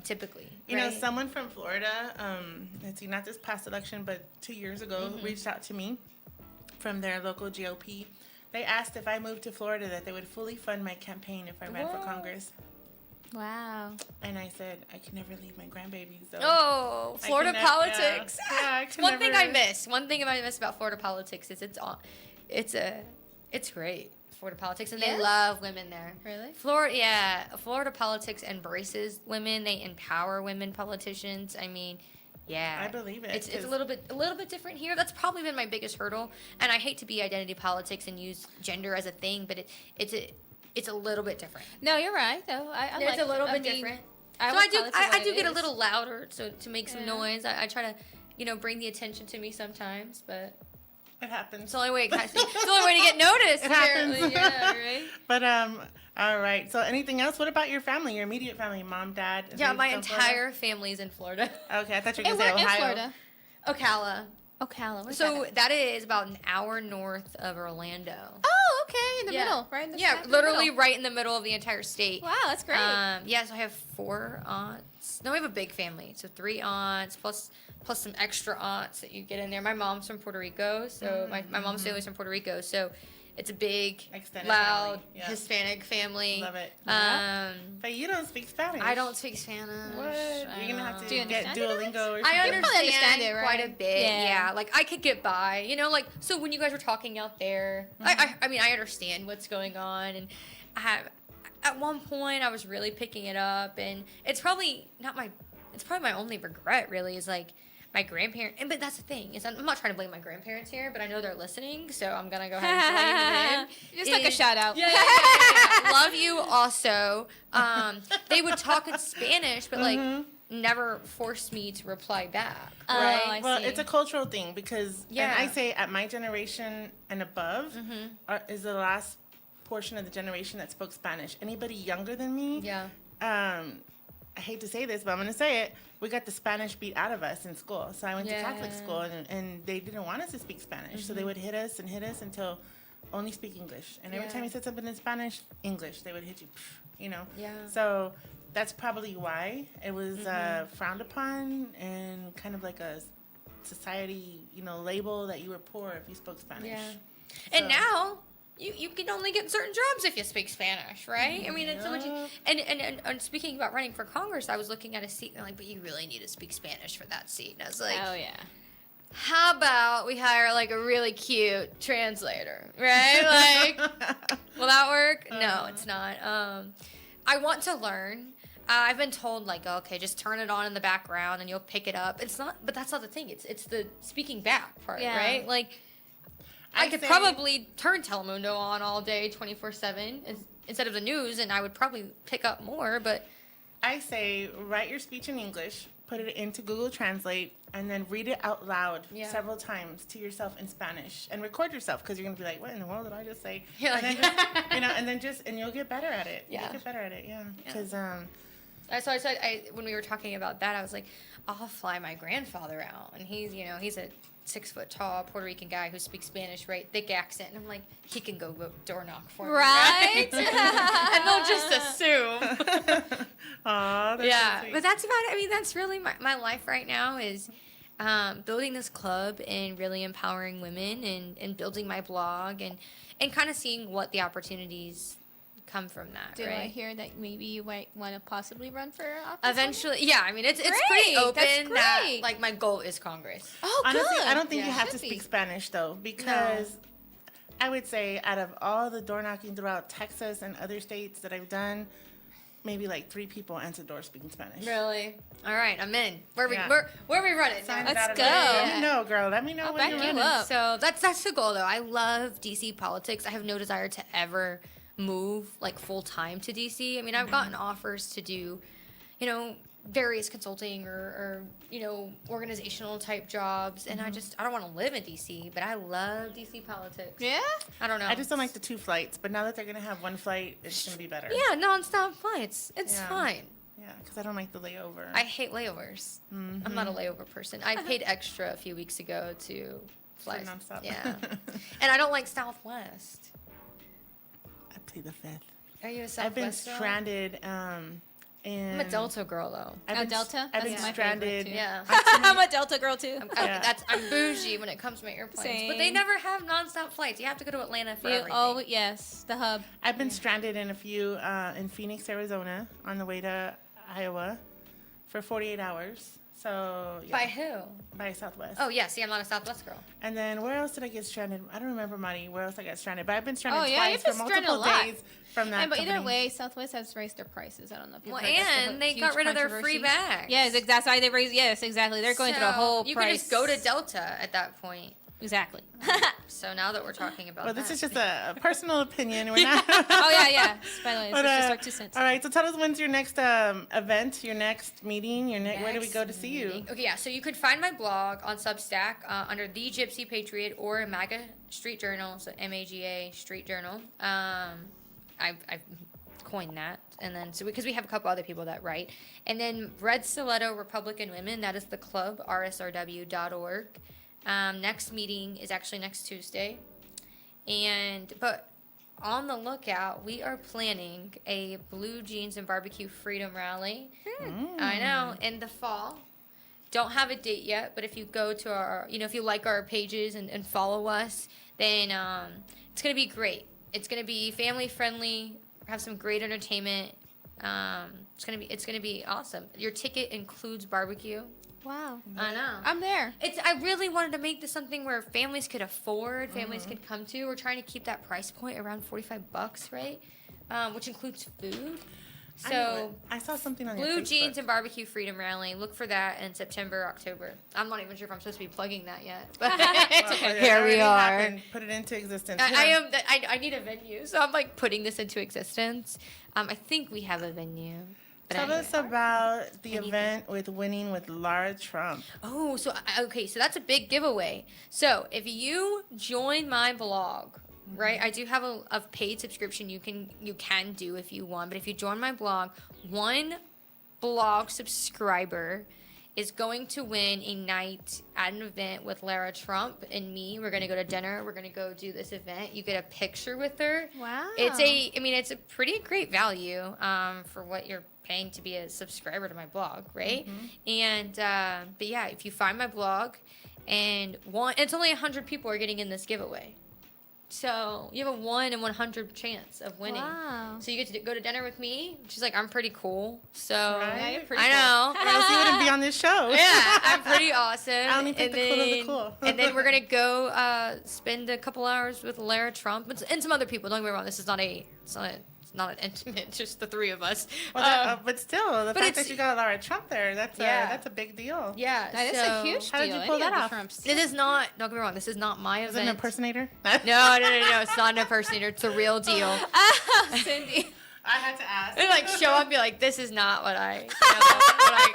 typically. You know, right? someone from Florida, let's see, not this past election, but 2 years ago, reached out to me from their local GOP. They asked if I moved to Florida that they would fully fund my campaign if I ran for Congress. Wow. And I said, I can never leave my grandbabies, though. Oh, Florida politics. I can One thing I never- miss. One thing I miss about Florida politics is it's great. Florida politics, and Yes? they love women there. Really? Florida politics embraces women. They empower women politicians. I mean, yeah, I believe it, It's a 'cause- little bit different here. That's probably been my biggest hurdle. And I hate to be identity politics and use gender as a thing, but it's a little bit different. No, you're right, though. I It's like a little I bit mean, different. I So would I do call it for I what do it get a is. little louder to make some Yeah. noise. I try to bring the attention to me sometimes, but It happens. it's the only way it's the only way to get noticed. It happens. apparently. Yeah, right. But, all right. So anything else? What about your family, your immediate family, mom, dad? Yeah, They my from Florida? entire family's in Florida. Okay, I thought you were And going to we're say in Ohio. Florida. Ocala. Ocala. Where's So that? that is about an hour north of Orlando. Oh, okay, in the Yeah. middle, right in the Yeah, smack in the literally middle. right in the middle of the entire state. Wow, that's great. Yeah, so I have 4 aunts. No, we have a big family. So 3 aunts plus some extra aunts that you get in there. My mom's from Puerto Rico, so my mom's family's from Puerto Rico, so it's a big, Extended loud family, yeah. Hispanic family. Love it. But you don't speak Spanish. I don't speak Spanish. What? You're going to have to Do you get understand Duolingo or something. I You understand, probably understand it, right? quite a bit. Yeah. Yeah. Like I could get by, you know. Like so, when you guys were talking out there, I mean, I understand what's going on, and at one point I was really picking it up, and it's probably my only regret, really, is like my grandparents. But that's the thing is I'm not trying to blame my grandparents here, but I know they're listening, so I'm gonna go ahead and blame them. Just like a shout out. Yeah. Love you also. They would talk in Spanish, but like never forced me to reply back. Oh, Right? I Well, see. it's a cultural thing because, Yeah. and I say at my generation and above is the last portion of the generation that spoke Spanish. Anybody younger than me, Yeah. I hate to say this, but I'm going to say it. We got the Spanish beat out of us in school. So I went to Catholic Yeah. school, and they didn't want us to speak Spanish. So they would hit us until only speak English. And every Yeah. time you said something in Spanish, English, they would hit you, you know. Yeah. So that's probably why it was frowned upon and kind of like a society, label that you were poor if you spoke Spanish. Yeah. And So- now you can only get certain jobs if you speak Spanish, right? I mean, it's so much. And speaking about running for Congress, I was looking at a seat and they're like, but you really need to speak Spanish for that seat. And I was like, Oh yeah. how about we hire like a really cute translator, right? Like, will that work? No, it's not. I want to learn. I've been told like, okay, just turn it on in the background and you'll pick it up. It's not, but that's not the thing. It's the speaking back part, Yeah. right? Like, I could probably turn Telemundo on all day, 24/7, instead of the news, and I would probably pick up more. But I say write your speech in English, put it into Google Translate, and then read it out loud several times to yourself in Spanish, and record yourself because you're gonna be like, "What in the world did I just say?" Yeah, and then just, and you'll get better at it. Yeah. You'll get better at it. Yeah, because so I said when we were talking about that, I was like, I'll fly my grandfather out, and he's a 6 foot tall Puerto Rican guy who speaks Spanish, right? Thick accent. And I'm like, he can go door knock for me. Right? And they'll just assume. Aw, that's Yeah, so sweet. but that's about it. I mean, that's really my life right now is building this club and really empowering women and building my blog and kind of seeing what the opportunities come from that, Did right? I hear that maybe you might want to possibly run for office? Eventually, yeah. I mean, it's pretty Great, open that's that great. like my goal is Congress. Oh, Honestly, good. I don't think Yeah. you have to Should speak be. Spanish though, because I would say out of all the door knocking throughout Texas and other states that I've done, maybe like 3 people answered doors speaking Spanish. Really? All right, I'm in. Where Yeah. we running? Sign now? it out of go. there. Let Yeah. me know, girl. Let me know I'll when back you're you running. up. So that's the goal, though. I love DC politics. I have no desire to ever move like full time to DC. I mean, I've gotten offers to do, various consulting or organizational type jobs, and I don't want to live in DC. But I love DC politics. Yeah? I don't know. I just don't like the 2 flights, but now that they're gonna have 1 flight, it's gonna be better. Yeah, nonstop flights. It's Yeah. fine. Yeah, because I don't like the layover. I hate layovers. I'm not a layover person. I paid extra a few weeks ago to fly. nonstop. Yeah, and I don't like Southwest. I plead the 5th. Are you a Southwest I've been girl? stranded. I'm a Delta girl though. I've Oh, been, Delta? I've been That's my favorite, stranded. too. Yeah. I'm a Delta girl, too. I'm bougie when it comes to my airplanes, but they Same. never have nonstop flights. You have to go to Atlanta for You- everything. oh, yes. The hub. I've been stranded in a few in Phoenix, Arizona, on the way to Iowa, for 48 hours. So yeah, By who? by Southwest. Oh yeah, see, I'm not a Southwest girl. And then where else did I get stranded? I don't remember, Money. Where else I got stranded? But I've been stranded Oh, yeah, twice you've for been stranded a multiple lot. days from that. But either company. way, Southwest has raised their prices. I don't know if you've Well, heard that's and a they huge got rid of their free controversy. bags. Yes, that's why they raised. Yes, exactly. They're going through a So, whole you price. could just go to Delta at that point. Exactly. So now that we're talking about Well, this that, is just a personal opinion. We're not. Oh, yeah. By the way, this But, is just our 2 cents. all right, so tell us when's your next event, your next meeting, where do we go to see you? meeting. Okay, yeah. So you could find my blog on Substack under The Gypsy Patriot or MAGA Street Journal, so MAGA Street Journal. I've coined that, and then because we have a couple other people that write, and then Red Stiletto Republican Women. That is the club, rsrw.org. Next meeting is actually next Tuesday, but on the lookout, we are planning a Blue Jeans and Barbecue Freedom Rally. I know, in the fall. Don't have a date yet, but if you go to our, if you like our pages and follow us, then it's going to be great. It's going to be family friendly, have some great entertainment. It's going to be awesome. Your ticket includes barbecue. Wow. I know. I'm there. I really wanted to make this something where families could afford, families could come to. We're trying to keep that price point around $45, right? Which includes food. So I saw something on your Blue Facebook. Jeans and Barbecue Freedom Rally. Look for that in September, October. I'm not even sure if I'm supposed to be plugging that yet. But Well, here it we already are. happened. Put it into existence. I need a venue, so I'm like putting this into existence. I think we have a venue. But Tell anyway. us about the Anything. event with Winning with Lara Trump. Oh, so that's a big giveaway. So if you join my blog, right? I do have a paid subscription you can do if you want, but if you join my blog, one blog subscriber is going to win a night at an event with Lara Trump and me. We're gonna go to dinner. We're gonna go do this event. You get a picture with her. Wow. It's a pretty great value for what you're paying to be a subscriber to my blog, right? And but yeah, if you find my blog and it's only 100 people are getting in this giveaway. So you have a 1 in 100 chance of winning. Wow. So you get to go to dinner with me. She's like, I'm pretty cool. So Right? Yeah, you're pretty I cool. know. Or else you wouldn't be on this show. Yeah, I'm pretty awesome. I only pick the cool of the cool. And then we're gonna go spend a couple hours with Lara Trump and some other people. Don't get me wrong. This is not an intimate, just the 3 of us. Well, but still, the fact it's- that you got Lara Trump there, that's a big deal. Yeah, That is so- a huge How did deal. you pull Any that of the off? Trumps. This is not. Don't get me wrong. This is not my Is it event. an impersonator? No. It's not an impersonator. It's a real deal. Cindy. I had to ask. They like show up and be like, this is not what I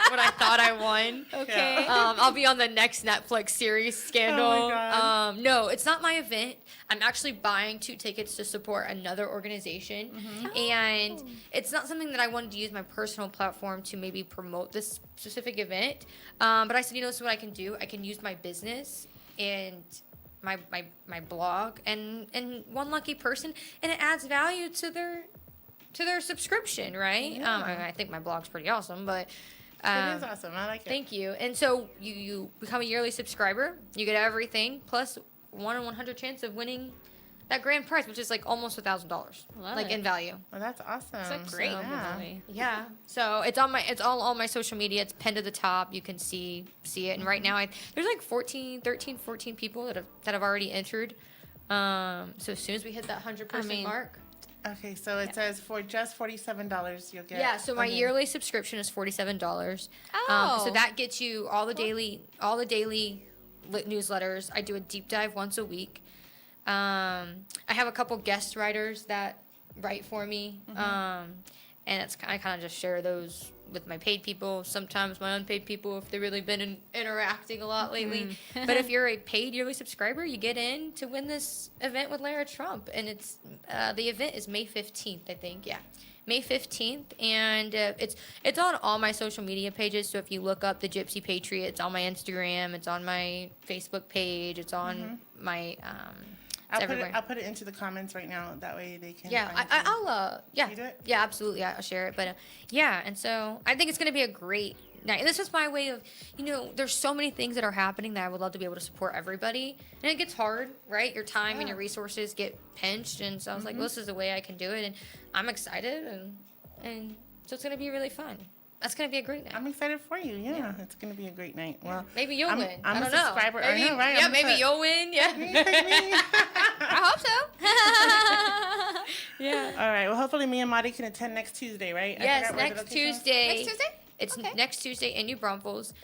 what I thought I won. Okay. I'll be on the next Netflix series Scandal. Oh my God. No, it's not my event. I'm actually buying 2 tickets to support another organization. And it's not something that I wanted to use my personal platform to maybe promote this specific event. But I said, this is what I can do. I can use my business and my blog and one lucky person, and it adds value to their subscription, right? Yeah. I think my blog's pretty awesome, but It is awesome. I like it. thank you. And so you become a yearly subscriber. You get everything plus 1 in 100 chance of winning that grand prize, which is like almost $1,000, like in value. Well, that's awesome. It's great. Yeah. Yeah. So it's all on my social media. It's pinned to the top. You can see it. And right now, there's like 14 people that have already entered. So as soon as we hit that 100% mark. Okay, so it says for just $47 you'll get. Yeah. So my yearly subscription is $47. Oh. So that gets you all the daily newsletters. I do a deep dive once a week. I have a couple guest writers that write for me, and I kind of just share those with my paid people, sometimes my unpaid people if they've really been interacting a lot lately. But if you're a paid yearly subscriber, you get in to win this event with Lara Trump, and it's the event is May 15th, I think. Yeah. May 15th, and it's on all my social media pages. So if you look up the Gypsy Patriot, it's on my Instagram, it's on my Facebook page, it's on my I'll put it into the comments right now. That way they can. Yeah, find I'll You do it? Yeah, absolutely. I'll share it. But yeah, and so I think it's going to be a great night. And this is my way of, there's so many things that are happening that I would love to be able to support everybody. And it gets hard, right? Your time and your resources get pinched. And so I was like, well, this is the way I can do it. And I'm excited. And so it's going to be really fun. That's going to be a great night. I'm excited for you. Yeah, it's going to be a great night. Well, maybe you'll win. I'm I a don't know. subscriber. Maybe, I know, right? Yeah, maybe you'll win. Yeah. I hope so. Yeah. All right. Well, hopefully me and Madi can attend next Tuesday, right? Yes, next Tuesday. Next Tuesday? It's next Tuesday in New Braunfels.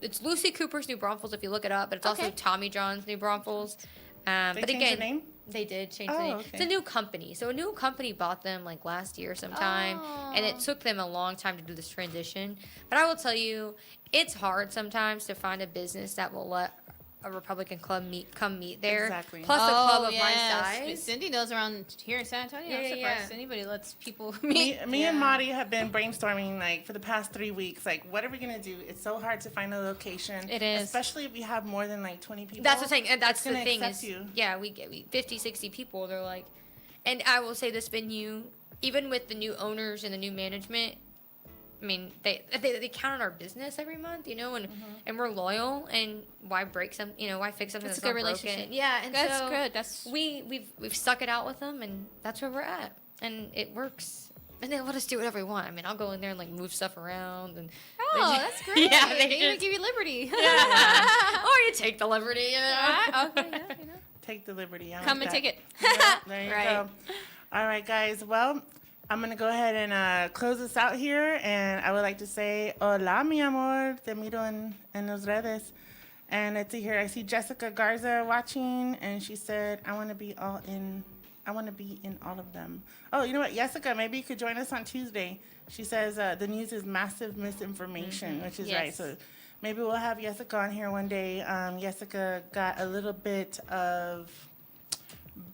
It's Lucy Cooper's New Braunfels if you look it up, but it's also Tommy John's New Braunfels. They changed the name? They did change the name. Okay. It's a new company. So a new company bought them like last year sometime, and it took them a long time to do this transition. But I will tell you, it's hard sometimes to find a business that will let a Republican club come meet there. Exactly. Plus a club of my size. Cindy knows around here in San Antonio. Yeah, I'm surprised yeah. anybody lets people meet. Me and Madi have been brainstorming like for the past 3 weeks. Like, what are we gonna do? It's so hard to find a location. It is, especially if we have more than like 20 people. That's the thing, and that's the thing accept is, you. yeah, we get 50, 60 people. They're like, and I will say this venue, even with the new owners and the new management, I mean, they count on our business every month, and we're loyal. And why break why fix something that's a good not relationship. broken? Yeah, and That's so good. That's we've stuck it out with them, and that's where we're at, and it works. And they let us do whatever we want. I mean, I'll go in there and like move stuff around, and that's great. Yeah, they even give you liberty. Yeah. Or you take the liberty. Okay, Take the liberty. Come and take it. Yeah, there you Right. go. All right, guys. Well, I'm going to go ahead and close this out here. And I would like to say, hola, mi amor. Te miro en los redes. And let's see here. I see Jessica Garza watching. And she said, I want to be in all of them. Oh, you know what? Jessica, maybe you could join us on Tuesday. She says the news is massive misinformation, which is right. So maybe we'll have Jessica on here one day. Jessica got a little bit of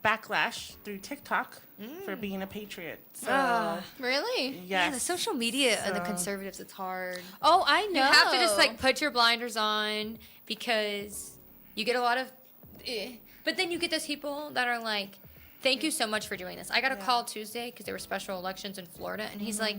backlash through TikTok for being a patriot. So, really? yes. Yeah, the social media and the conservatives, it's hard. Oh, I know. You have to just like put your blinders on because you get a lot of, but then you get those people that are like, thank you so much for doing this. I got a call Tuesday because there were special elections in Florida, and he's like,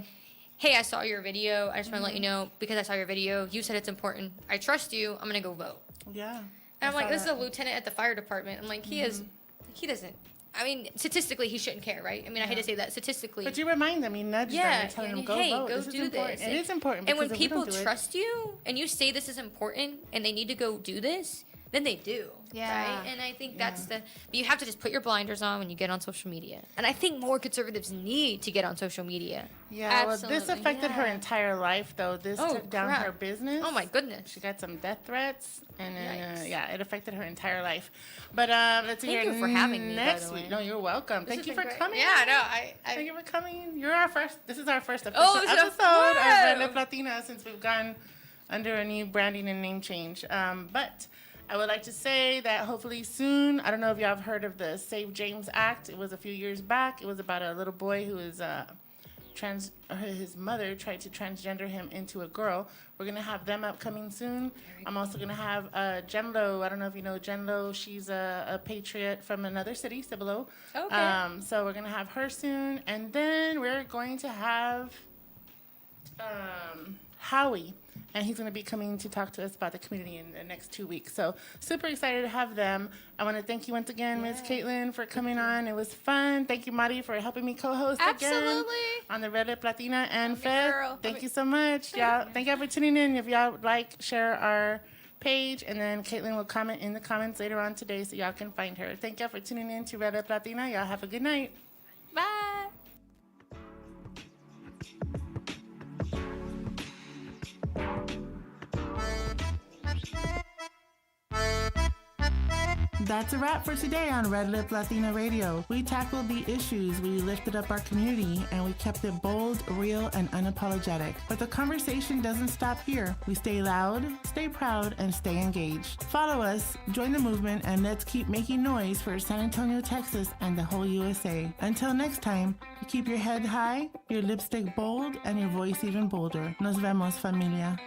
hey, I saw your video. I just want to let you know, because I saw your video, you said it's important. I trust you. I'm going to go vote. Yeah. And I'm like, this is a lieutenant at the fire department. I'm like, he doesn't. I mean, statistically, he shouldn't care, right? I mean, I hate to say that. Statistically. But you remind them, you nudge them, you're telling them, go vote. Go this do is important. this. It is important. And when because if we people don't do trust you and you say this is important and they need to go do this, then they do. Yeah. Right? And I think that's but you have to just put your blinders on when you get on social media. And I think more conservatives need to get on social media. Yeah, well, this Absolutely. affected her entire life, though. This took down crap. her business. Oh, my goodness. She got some death threats, and Yikes. it affected her entire life. But let's see Thank here. you for having me, by next the way. week. No, you're welcome. Thank has you been for great. coming. Yeah, no, Thank you for coming. You're our first. This is our first official Oh, it's episode a- of Lip Latina since we've gone under a new branding and name change. But I would like to say that hopefully soon, I don't know if y'all have heard of the Save James Act. It was a few years back. It was about a little boy who was his mother tried to transgender him into a girl. We're going to have them upcoming soon. I'm also going to have Jenlo. I don't know if you know Jenlo. She's a patriot from another city, Cibolo. Okay. So we're going to have her soon. And then we're going to have Howie. And he's going to be coming to talk to us about the community in the next 2 weeks. So super excited to have them. I want to thank you once again, Ms. Caitlin, for coming on. It was fun. Thank you, Mari, for helping me co-host again on the Red Lip Latina. And Fed, thank you so much. Y'all, thank y'all for tuning in. If y'all would like, share our page. And then Caitlin will comment in the comments later on today so y'all can find her. Thank y'all for tuning in to Red Lip Latina. Y'all have a good night. Bye. That's a wrap for today on Red Lip Latina Radio. We tackled the issues, we lifted up our community, and we kept it bold, real, and unapologetic. But the conversation doesn't stop here. We stay loud, stay proud, and stay engaged. Follow us, join the movement, and let's keep making noise for San Antonio, Texas, and the whole USA. Until next time, keep your head high, your lipstick bold, and your voice even bolder. Nos vemos, familia.